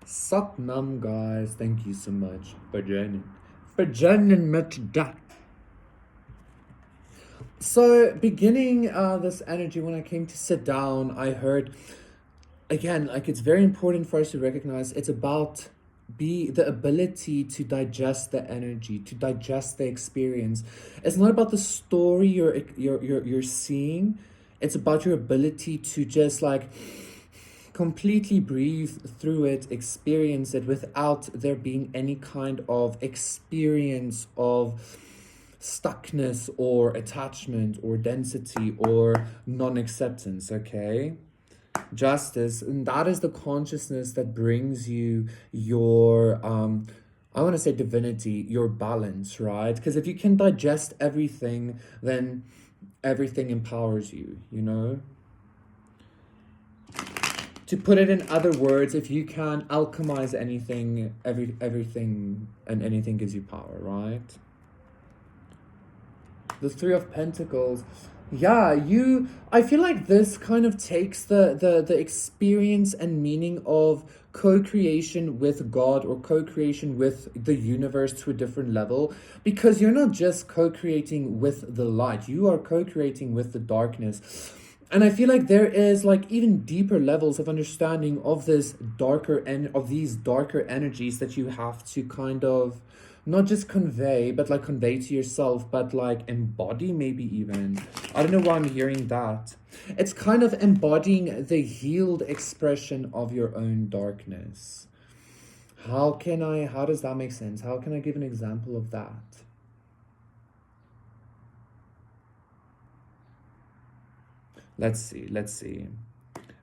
Satnam, guys. Thank you so much for joining. For joining me today. So, beginning this energy, when I came to sit down, I heard again, like it's very important for us to recognize it's about the ability to digest the energy, to digest the experience. It's not about the story you're seeing. It's about your ability to just like completely breathe through it, experience it without there being any kind of experience of stuckness or attachment or density or non-acceptance, okay? Justice, and that is the consciousness that brings you your I want to say divinity, your balance, right? Because if you can digest everything, then everything empowers you, you know? To put it in other words, if you can alchemize anything, everything and anything gives you power, right? The Three of Pentacles. Yeah, I feel like this kind of takes the experience and meaning of co-creation with God or co-creation with the universe to a different level, because you're not just co-creating with the light, you are co-creating with the darkness. And I feel like there is like even deeper levels of understanding of this of these darker energies that you have to kind of not just convey, but like convey to yourself, but like embody, maybe even. I don't know why I'm hearing that. It's kind of embodying the healed expression of your own darkness. How does that make sense? How can I give an example of that? Let's see.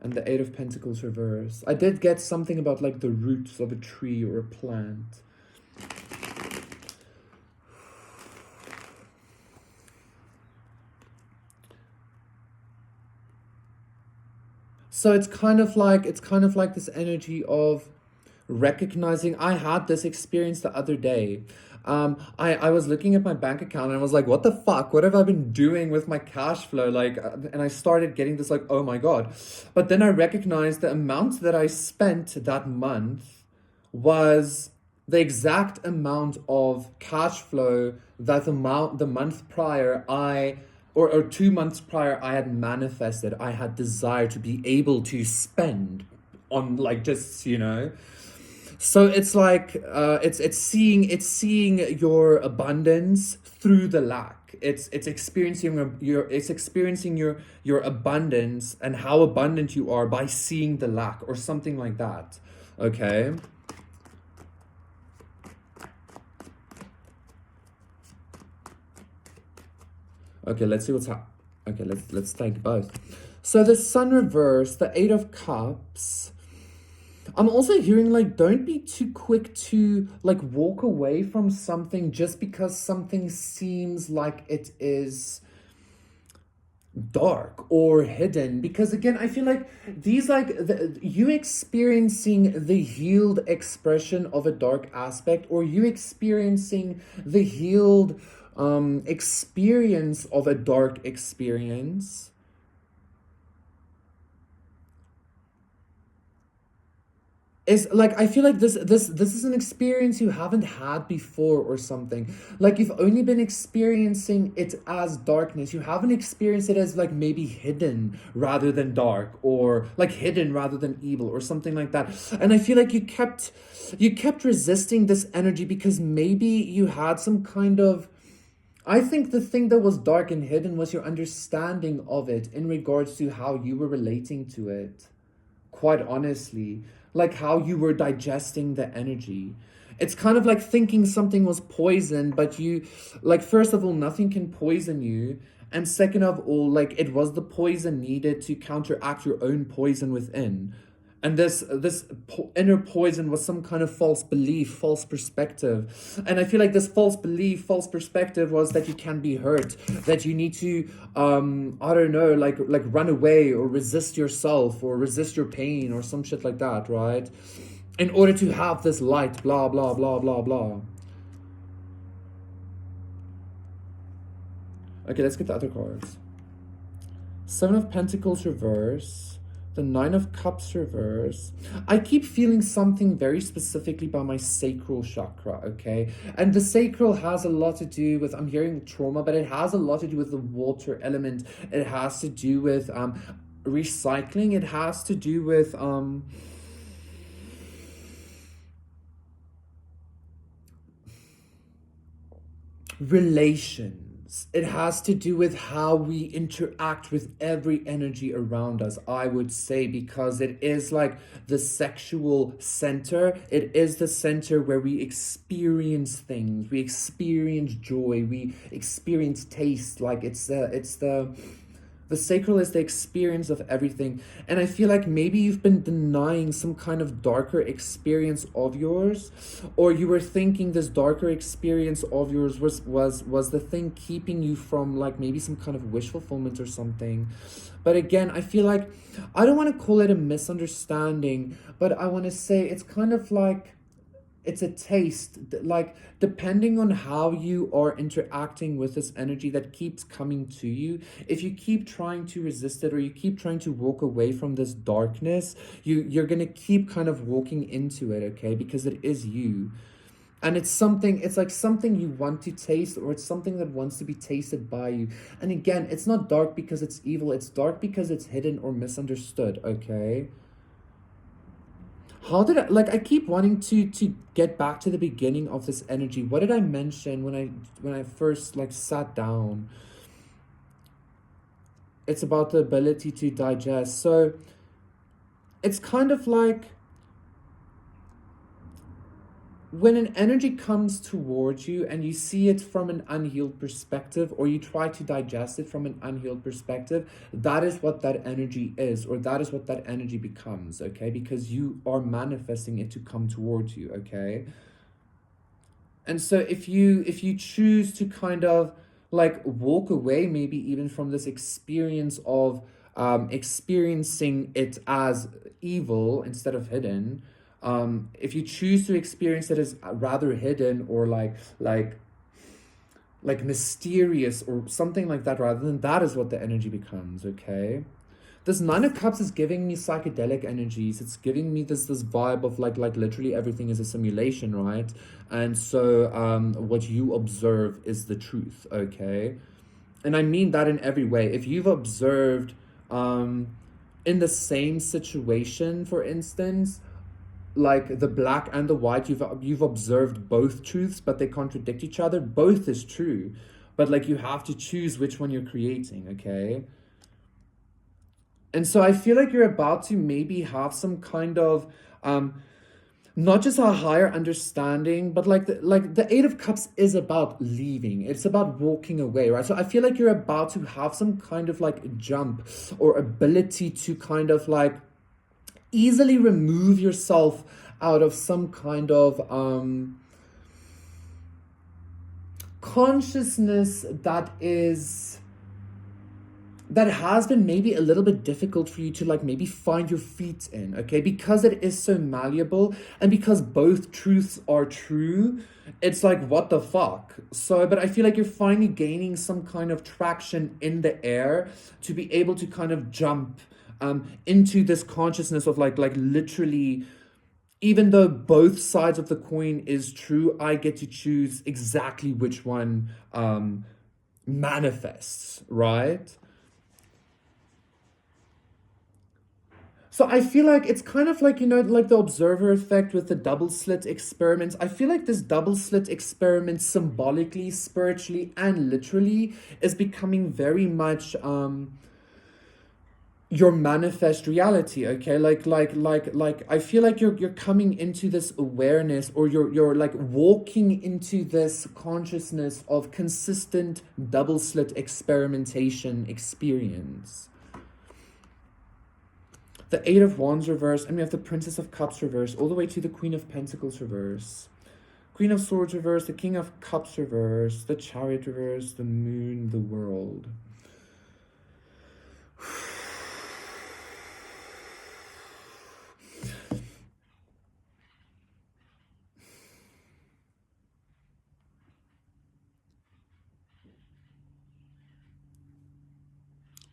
And the Eight of Pentacles reverse. I did get something about like the roots of a tree or a plant. So it's kind of like this energy of recognizing. I had this experience the other day. I was looking at my bank account and I was like, what the fuck? What have I been doing with my cash flow? Like, and I started getting this like, oh my God. But then I recognized the amount that I spent that month was the exact amount of cash flow that the month prior or 2 months prior I had manifested, I had desire to be able to spend on, like, just, you know. So it's like it's seeing your abundance through the lack. It's experiencing your abundance and how abundant you are by seeing the lack or something like that. Okay. Okay, let's see what's happening. Okay, let's take both. So the Sun reverse, the Eight of Cups. I'm also hearing like don't be too quick to like walk away from something just because something seems like it is dark or hidden, because again I feel like these like you experiencing the healed expression of a dark aspect, or you experiencing the healed experience of a dark experience is like, I feel like this is an experience you haven't had before or something. Like you've only been experiencing it as darkness. You haven't experienced it as like maybe hidden rather than dark, or like hidden rather than evil or something like that. And I feel like you kept resisting this energy because maybe you had some kind of, I think the thing that was dark and hidden was your understanding of it in regards to how you were relating to it, quite honestly, like how you were digesting the energy. It's kind of like thinking something was poison, but you, like, first of all, nothing can poison you. And second of all, like, it was the poison needed to counteract your own poison within. And this inner poison was some kind of false belief, false perspective. And I feel like this false belief, false perspective was that you can be hurt, that you need to I don't know, like run away or resist yourself or resist your pain or some shit like that, right? In order to have this light, blah blah blah blah blah. Okay, let's get the other cards. Seven of Pentacles reverse, The Nine of Cups reverse. I keep feeling something very specifically by my sacral chakra, okay? And the sacral has a lot to do with, I'm hearing trauma, but it has a lot to do with the water element. It has to do with recycling. It has to do with relations. It has to do with how we interact with every energy around us, I would say, because it is like the sexual center. It is the center where we experience things, we experience joy, we experience taste. Like the sacral is the experience of everything. And I feel like maybe you've been denying some kind of darker experience of yours, or you were thinking this darker experience of yours was the thing keeping you from like maybe some kind of wish fulfillment or something. But again, I feel like I don't want to call it a misunderstanding, but I want to say it's kind of like it's a taste, like depending on how you are interacting with this energy that keeps coming to you. If you keep trying to resist it, or you keep trying to walk away from this darkness, you're gonna keep kind of walking into it, okay? Because it is you. And it's like something you want to taste, or it's something that wants to be tasted by you. And again, it's not dark because it's evil, it's dark because it's hidden or misunderstood, okay? How did I, like, I keep wanting to get back to the beginning of this energy. What did I mention when I first like sat down? It's about the ability to digest. So it's kind of like when an energy comes towards you and you see it from an unhealed perspective, or you try to digest it from an unhealed perspective, that is what that energy is, or that is what that energy becomes, okay? Because you are manifesting it to come towards you, okay? And so if you choose to kind of like walk away, maybe even from this experience of experiencing it as evil instead of hidden, if you choose to experience it as rather hidden, or like mysterious or something like that, rather than that, is what the energy becomes, okay? This Nine of Cups is giving me psychedelic energies. It's giving me this vibe of like literally everything is a simulation, right? And so what you observe is the truth, okay? And I mean that in every way. If you've observed in the same situation, for instance, like the black and the white, you've observed both truths, but they contradict each other. Both is true, but like you have to choose which one you're creating, okay? And so I feel like you're about to maybe have some kind of not just a higher understanding, but like the Eight of Cups is about leaving. It's about walking away, right? So I feel like you're about to have some kind of like jump or ability to kind of like easily remove yourself out of some kind of consciousness that has been maybe a little bit difficult for you to like maybe find your feet in, okay? Because it is so malleable, and because both truths are true, it's like, what the fuck? So, but I feel like you're finally gaining some kind of traction in the air to be able to kind of jump into this consciousness of like literally, even though both sides of the coin is true, I get to choose exactly which one manifests, right? So I feel like it's kind of like, like the observer effect with the double slit experiments. I feel like this double slit experiment symbolically, spiritually, and literally is becoming very much your manifest reality, okay? Like I feel like you're coming into this awareness, or you're like walking into this consciousness of consistent double slit experimentation experience. The Eight of Wands reverse, and we have the Princess of Cups reverse, all the way to the Queen of Pentacles reverse. Queen of Swords reverse, the King of Cups reverse, the Chariot reverse, the Moon, the World.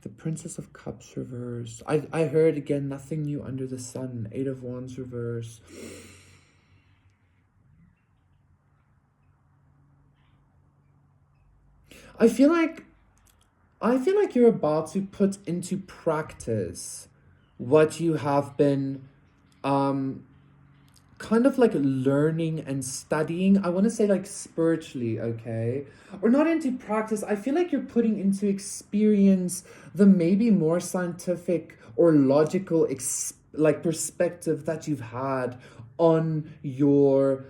The Princess of Cups reverse. I heard again, nothing new under the sun. Eight of Wands reverse. I feel like you're about to put into practice what you have been kind of like learning and studying. I want to say like spiritually, okay? Or not into practice. I feel like you're putting into experience the maybe more scientific or logical like perspective that you've had on your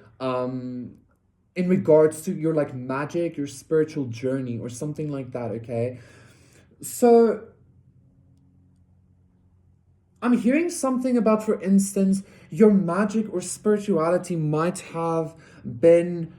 in regards to your like magic, your spiritual journey or something like that, okay? So I'm hearing something about, for instance, your magic or spirituality might have been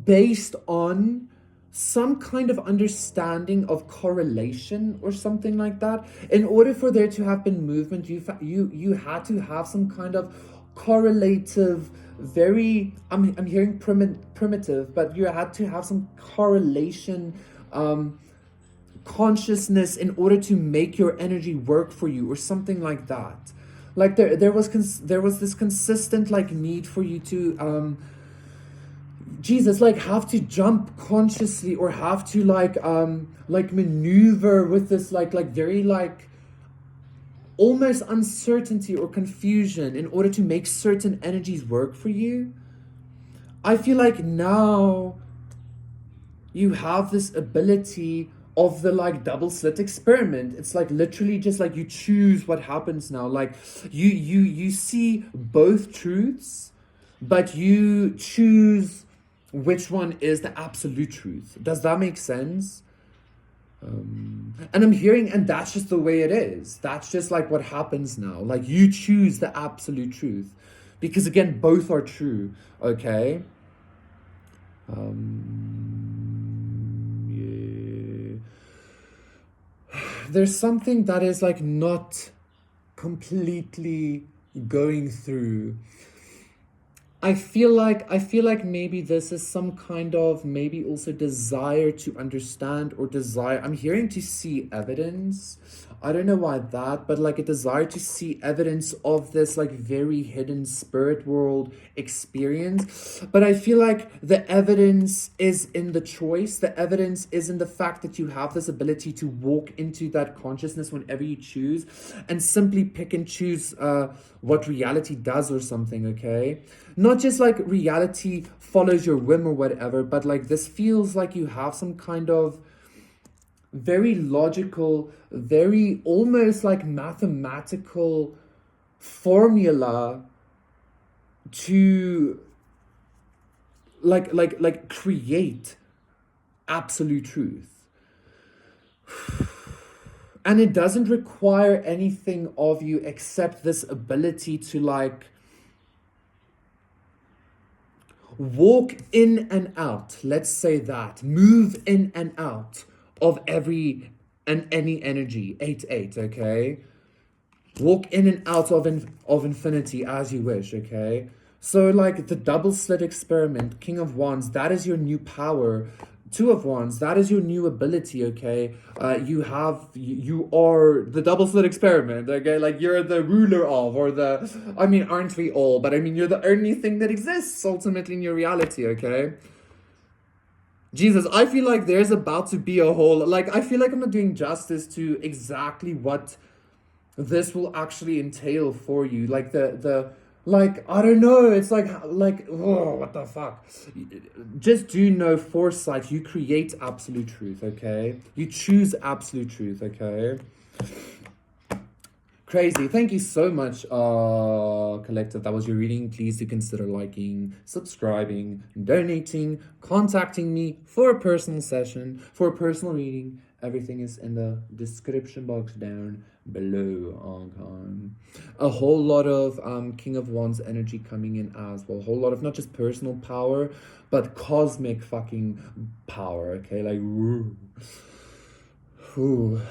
based on some kind of understanding of correlation or something like that. In order for there to have been movement, you had to have some kind of correlative, very I'm hearing primitive, but you had to have some correlation consciousness in order to make your energy work for you or something like that. Like there was this consistent like need for you to Jesus, like have to jump consciously or have to like maneuver with this like very like almost uncertainty or confusion in order to make certain energies work for you. I feel like now you have this ability of the like double slit experiment. It's like literally just like you choose what happens now. Like you see both truths, but you choose which one is the absolute truth. Does that make sense? And I'm hearing, and that's just the way it is. That's just like what happens now. Like you choose the absolute truth. Because again, both are true, okay? There's something that is like not completely going through. I feel like maybe this is some kind of maybe also desire to understand or desire. I'm hearing to see evidence. I don't know why that, but like a desire to see evidence of this like very hidden spirit world experience. But I feel like the evidence is in the choice. The evidence is in the fact that you have this ability to walk into that consciousness whenever you choose and simply pick and choose what reality does or something, okay? Not just like reality follows your whim or whatever, but like this feels like you have some kind of very logical, very almost like mathematical formula to like create absolute truth. And it doesn't require anything of you except this ability to like walk in and out, let's say that, move in and out of every and any energy, 8-8, okay? Walk in and out of infinity as you wish, okay? So like the double slit experiment, King of Wands, that is your new power. Two of Wands, that is your new ability, okay? You are the double slit experiment, okay? Like you're the ruler of, or I mean, aren't we all? But I mean, you're the only thing that exists ultimately in your reality, okay? Jesus, I feel like there's about to be a whole, like, I feel like I'm not doing justice to exactly what this will actually entail for you. Like like, I don't know, it's like, oh, what the fuck? Just do know foresight, you create absolute truth, okay? You choose absolute truth, okay? Crazy. Thank you so much, collective. That was your reading. Please do consider liking, subscribing, donating, contacting me for a personal session, for a personal reading. Everything is in the description box down below. Okay. A whole lot of King of Wands energy coming in as well. A whole lot of not just personal power, but cosmic fucking power. Okay, like, woo. Whew.